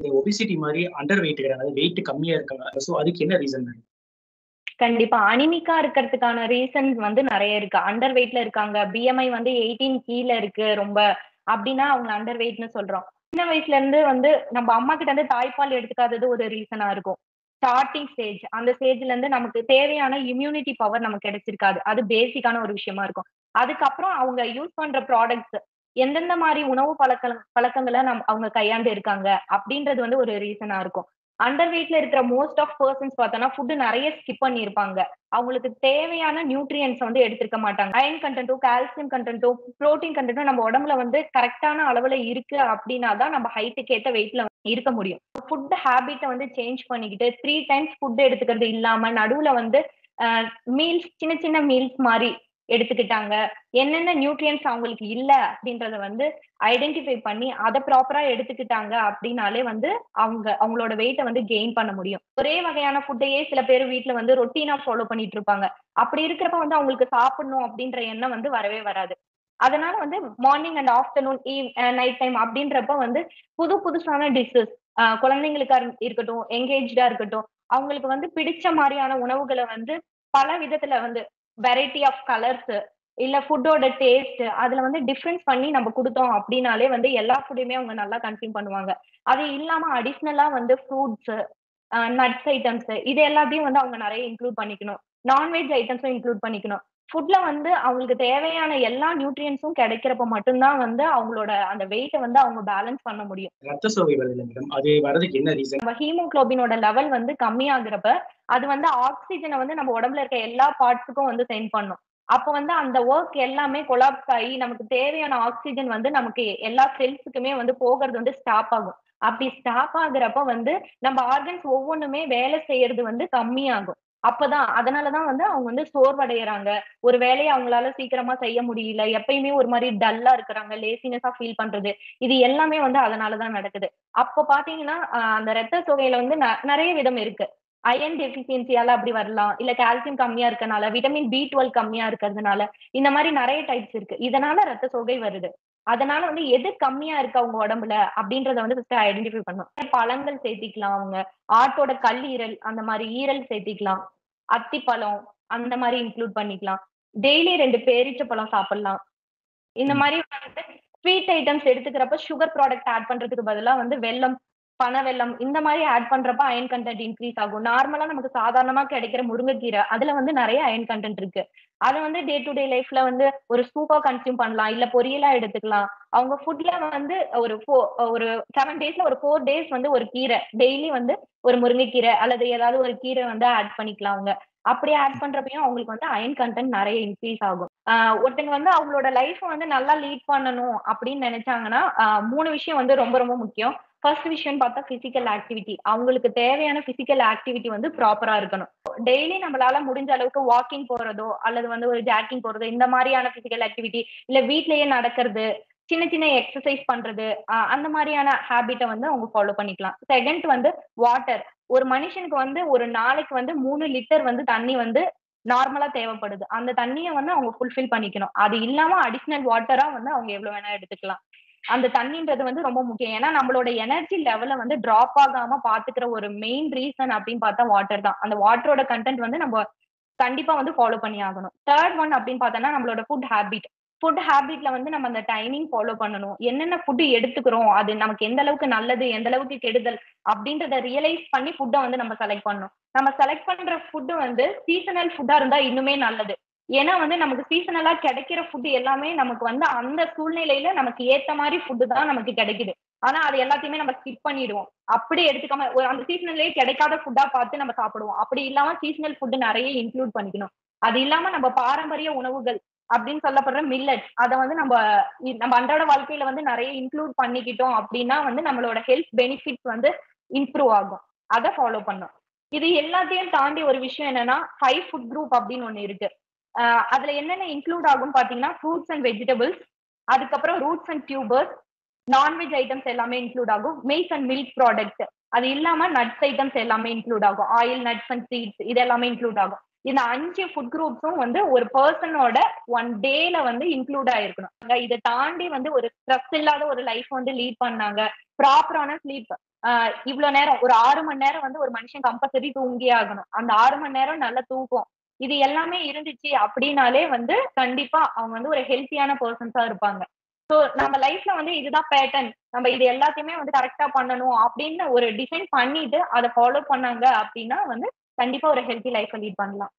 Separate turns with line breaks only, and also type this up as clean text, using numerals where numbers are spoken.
இந்த ஒபிசிட்டி மாதிரி under wait கிடையாது, வெயிட் கம்மியா இருக்காங்க. ஸோ அதுக்கு என்ன ரீசன்?
கண்டிப்பா. அனிமிக்கா இருக்கிறதுக்கான ரீசன்ஸ் வந்து நெறைய இருக்கு. அண்டர் வெயிட்ல இருக்காங்க. பிஎம்ஐ வந்து 18 கீழ இருக்கு ரொம்ப. அப்டின்னா அவங்க அண்டர் வெயிட்ன்னு சொல்றோம். சின்ன வயசுல இருந்து வந்து நம்ம அம்மா கிட்ட இருந்து தாய்ப்பால் எடுத்துக்காதது ஒரு ரீசனா இருக்கும். Starting stage. அந்த ஸ்டேஜ்ல இருந்து நமக்கு தேவையான இம்யூனிட்டி பவர் நமக்கு கிடைச்சிருக்காது. அது பேசிக்கான ஒரு விஷயமா இருக்கும். அதுக்கப்புறம் அவங்க யூஸ் பண்ற ப்ராடக்ட்ஸ் எந்தெந்த மாரி உணவு பழக்கங்கள அவங்க கையாண்டு இருக்காங்க அப்டின்றது வந்து ஒரு ரீசனா இருக்கும். அண்டர் வெயிட்ல இருக்கிற மோஸ்ட் ஆஃப் பெர்சன்ஸ் பார்த்தோம்னா, ஃபுட் நெறைய ஸ்கிப் பண்ணியிருப்பாங்க. அவங்களுக்கு தேவையான நியூட்ரியன்ட்ஸ் வந்து எடுத்திருக்க மாட்டாங்க. அயர்ன் கன்டென்ட்டோ, கால்சியம் கன்டென்ட்டோ, புரோட்டீன் கன்டென்ட்டோ நம்ம உடம்புல வந்து கரெக்ட்டான அளவுல இருக்கு அப்டின்னா தான் நம்ம ஹைட்க்கு ஏத்த வெயிட்ல இருக்க முடியும். ஃபுட் ஹேபிட்ட வந்து சேஞ்ச் பண்ணிக்கிட்டு 3 டைம்ஸ் ஃபுட் எடுத்துக்கிறது இல்லாம, நடுவுல வந்து அ மீல்ஸ் சின்ன சின்ன மீல்ஸ் மாரி எடுத்துக்கிட்டாங்க. என்னென்ன நியூட்ரியன்ட்ஸ் அவங்களுக்கு இல்ல அப்டின்றத வந்து ஐடென்டிஃபை பண்ணி அத ப்ராப்பரா எடுத்துக்கிட்டாங்க அப்டின்னாலே வந்து அவங்களோட வெயிட்ட வந்து கெயின் பண்ண முடியும். ஒரே வகையான ஃபுட்டையே சில பேர் வீட்ல வந்து ரொட்டீனா ஃபாலோ பண்ணிட்டு இருப்பாங்க. அப்படி இருக்கிறப்ப வந்து அவங்களுக்கு சாப்பிடணும் அப்படின்ற எண்ணம் வந்து வரவே வராது. அதனால வந்து morning and afternoon, night time அப்படின்றப்ப வந்து புதுசான டிஷ்ஷஸ் குழந்தைங்களுக்கா இருக்கட்டும், எங்கேஜ்டா இருக்கட்டும், அவங்களுக்கு வந்து பிடிச்ச மாரியான உணவுகள வந்து பல விதத்துல வந்து வெரைட்டி ஆஃப் கலர்ஸ் இல்ல ஃபுட்டோட டேஸ்ட் அதுல வந்து டிஃபரன்ஸ் பண்ணி நம்ம குடுத்தோம் அப்டின்னாலே வந்து எல்லா ஃபுட்டையுமே அவங்க நல்லா கன்சியூம் பண்ணுவாங்க. அது இல்லாம அடிஷனலா வந்து ஃப்ரூட்ஸ், நட்ஸ் ஐட்டம்ஸ் இது எல்லாத்தையும் வந்து அவங்க நெறைய இன்க்ளூட் பண்ணிக்கணும். நான்வெஜ் ஐட்டம்ஸும் இன்க்ளூட் பண்ணிக்கணும். ஃபுட்ல வந்து அவங்களுக்கு தேவையான எல்லா நியூட்ரியன்ட்ஸும் கிடைக்கிறப்ப மட்டும் தான் வந்து அவங்களோட அந்த வெயிட்ட வந்து அவங்க பேலன்ஸ் பண்ண முடியும்.
ரத்த சோகை வருதுல்ல மேடம், அது வர்றதுக்கு என்ன ரீசன்?
நம்ம ஹீமோகுளோபினோட லெவல் வந்து கம்மியாகுறப்ப, அது வந்து ஆக்ஸிஜன வந்து நம்ம உடம்புல இருக்க எல்லா பார்ட்ஸ்க்கும் வந்து சென்ட் பண்ணும். அப்ப வந்து அந்த வொர்க் எல்லாமே கொலாப்ஸ் ஆயி, நமக்கு தேவையான ஆக்ஸிஜன் வந்து நமக்கு எல்லா செல்ஸுக்குமே வந்து போகுறது வந்து ஸ்டாப் ஆகும். அப்படி ஸ்டாப் ஆகுறப்ப வந்து நம்ம ஆர்கன்ஸ் ஒவ்வொன்னுமே வேலை செய்யறது வந்து கம்மியாகும். அதனால தான் வந்து அவங்க வந்து சோர்வடையறாங்க. ஒரு வேலைய அவங்களால சீக்கிரமா செய்ய முடியல. எப்பயுமே ஒரு மாரி டல்லா இருக்கிறாங்க. லேசினஸா ஃபீல் பண்றது. இது எல்லாமே வந்து அதனால தான் நடக்குது. அப்ப பார்த்தீங்கன்னா, அந்த ரத்த சோகையில வந்து நெறைய விதம் இருக்கு. அயர்ன் டெஃபிஷியன்சியால அப்படி வரலாம். இல்ல கால்சியம் கம்மியா இருக்கனால, விட்டமின் B12 கம்மியா இருக்கிறதுனால, இந்த மாரி நெறைய டைப்ஸ் இருக்கு. இதனால ரத்த சோகை வருது. அதனால வந்து எது கம்மியா இருக்கு அவங்க உடம்புல அப்படின்றத வந்து ஃபர்ஸ்ட் ஐடென்டிஃபை பண்ணணும். பழங்கள் சேர்த்திக்கலாம் அவங்க. ஆட்டோட கல்லீரல் அந்த மாரி ஈரல் சேர்த்திக்கலாம். அத்திப்பழம் அந்த மாரி இன்க்ளூட் பண்ணிக்கலாம். டெய்லி 2 பேரீச்சப்பழம் சாப்பிடலாம். இந்த
ம்.
மாரி வந்து ஸ்வீட் ஐட்டம்ஸ் எடுத்துக்கிறப்ப சுகர் ப்ராடக்ட் ஆட் பண்றதுக்கு பதிலா வந்து வெல்லம், பனவெல்லம் இந்த மாரி ஆட் பண்றப்ப அயர்ன் கன்டென்ட் இன்கிரீஸ் ஆகும். நார்மலா நமக்கு சாதாரணமா கிடைக்கிற முருங்கைக்கீரை, அதுல வந்து நெறைய அயர்ன் கன்டென்ட் இருக்கு. அத வந்து டே டு டே லைஃப்ல வந்து ஒரு சூப்பா கன்சியூம் பண்ணலாம். இல்ல பொரியலா எடுத்துக்கலாம். அவங்க ஃபுட்ல வந்து ஒரு 7 டேஸ்ல ஒரு 4 டேஸ் வந்து ஒரு கீரை, டெய்லி வந்து ஒரு முருங்கைக்கீரை அல்லது ஏதாவது ஒரு கீரை வந்து ஆட் பண்ணிக்கலாம் அவங்க. அப்படி ஆட் பண்றப்பயும் அவங்களுக்கு வந்து அயர்ன் கன்டென்ட் நெறைய இன்கிரீஸ் ஆகும். ஒருத்தங்க வந்து அவங்களோட லைஃப்ப வந்து நல்லா லீட் பண்ணணும் அப்படின்னு நெனைச்சாங்கன்னா, 3 விஷயம் வந்து ரொம்ப ரொம்ப முக்கியம். ஃபர்ஸ்ட் விஷயம்னு பார்த்தா பிசிக்கல் ஆக்டிவிட்டி. அவங்களுக்கு தேவையான பிசிக்கல் ஆக்டிவிட்டி வந்து ப்ராப்பரா இருக்கணும். டெய்லி நம்மளால முடிஞ்ச அளவுக்கு வாக்கிங் போறதோ, அல்லது வந்து ஒரு ஜாக்கிங் போறதோ, இந்த மாரியான பிசிக்கல் ஆக்டிவிட்டி, இல்ல வீட்லயே நடக்கிறது, சின்ன சின்ன எக்சர்சைஸ் பண்றது, அந்த மாரியான ஹேபிட்ட வந்து அவங்க ஃபாலோ பண்ணிக்கலாம். செகண்ட் வந்து வாட்டர். ஒரு மனுஷனுக்கு வந்து ஒரு நாளைக்கு வந்து 3 லிட்டர் வந்து தண்ணி வந்து நார்மலா தேவைப்படுது. அந்த தண்ணிய வந்து அவங்க ஃபுல்ஃபில் பண்ணிக்கணும். அது இல்லாம அடிஷனல் வாட்டரா வந்து அவங்க எவ்வளவு வேணா எடுத்துக்கலாம். அந்த தண்ணீன்றது வந்து ரொம்ப முக்கியம். ஏன்னா நம்மளோட எனர்ஜி லெவல வந்து டிராப் ஆகாம பாத்துக்கிற ஒரு மெயின் ரீசன் அப்படின்னு பார்த்தா வாட்டர் தான். அந்த வாட்டரோட கன்டென்ட் வந்து நம்ம கண்டிப்பா வந்து ஃபாலோ பண்ணி ஆகணும். 3 ஒன் அப்படின்னு பார்த்தோம்னா நம்மளோட ஃபுட் ஹேபிட். ஃபுட் ஹேபிட்ல வந்து நம்ம அந்த டைமிங் ஃபாலோ பண்ணணும். என்னென்ன ஃபுட் எடுத்துக்கிறோம், அது நமக்கு எந்த அளவுக்கு நல்லது, எந்த அளவுக்கு கெடுதல் அப்படின்றத ரியலைஸ் பண்ணி ஃபுட்ட வந்து நம்ம செலக்ட் பண்ணணும். நம்ம செலக்ட் பண்ற ஃபுட் வந்து சீசனல் ஃபுட்டா இருந்தா இன்னுமே நல்லது. ஏன்னா வந்து நமக்கு சீசனலா கிடைக்கிற ஃபுட் எல்லாமே நமக்கு வந்து அந்த சூழ்நிலையில நமக்கு ஏத்த மாரி ஃபுட் தான் நமக்கு கிடைக்குது. ஆனா அது எல்லாத்தையுமே நம்ம ஸ்கிப் பண்ணிடுவோம். அப்படி எடுத்துக்காம அந்த சீசனல்லயே கிடைக்காத ஃபுட்டா பார்த்து நம்ம சாப்பிடுவோம். அப்படி இல்லாம சீசனல் ஃபுட் நெறைய இன்க்ளூட் பண்ணிக்கணும். அது இல்லாம நம்ம பாரம்பரிய உணவுகள் அப்படின்னு சொல்லப்படுற மில்லட்ஸ் அத வந்து நம்ம அன்றாட வாழ்க்கையில வந்து நெறைய இன்க்ளூட் பண்ணிக்கிட்டோம் அப்படின்னா வந்து நம்மளோட ஹெல்த் பெனிஃபிட்ஸ் வந்து இம்ப்ரூவ் ஆகும். அத ஃபாலோ பண்ணணும். இது எல்லாத்தையும் தாண்டி ஒரு விஷயம் என்னன்னா, 5 ஃபுட் குரூப் அப்படின்னு ஒண்ணு இருக்கு. அதுல என்னென்ன இன்க்ளூட் ஆகும்னு பாத்தீங்கன்னா, ஃப்ரூட்ஸ் அண்ட் வெஜிடபிள்ஸ், அதுக்கப்புறம் roots and tubers, non veg items எல்லாமே இன்க்ளூட் ஆகும். Milk and milk product. அது இல்லாம நட்ஸ் ஐட்டம்ஸ் எல்லாமே இன்க்ளூட் ஆகும். ஆயில், நட்ஸ் அண்ட் சீட்ஸ் இது எல்லாமே இன்க்ளூட் ஆகும். இந்த 5 ஃபுட் குரூப்ஸும் வந்து ஒரு பெர்சனோட 1 டேல வந்து இன்க்ளூட் ஆயிருக்கணும். இத தாண்டி வந்து ஒரு ஸ்ட்ரெஸ் இல்லாத ஒரு லைஃப் வந்து லீட் பண்ணாங்க. ப்ராப்பரான ஸ்லீப் இவ்வளவு நேரம் ஒரு 6 மணி நேரம் வந்து ஒரு மனுஷன் கம்பல்சரி தூங்கியே ஆகணும். அந்த 6 மணி நேரம் நல்ல தூக்கம். இது எல்லாமே இருந்துச்சு அப்படின்னாலே வந்து கண்டிப்பா அவங்க வந்து ஒரு ஹெல்த்தியான பெர்சன்ஸா இருப்பாங்க. சோ நம்ம லைஃப்ல வந்து இதுதான் பேட்டர்ன். நம்ம இது எல்லாத்தையுமே வந்து கரெக்ட்டா பண்ணணும் அப்படின்னு ஒரு டிசைன் பண்ணிட்டு அத ஃபாலோ பண்ணாங்க அப்படின்னா வந்து கண்டிப்பா ஒரு ஹெல்த்தி லைஃப்ப லீட் பண்ணலாம்.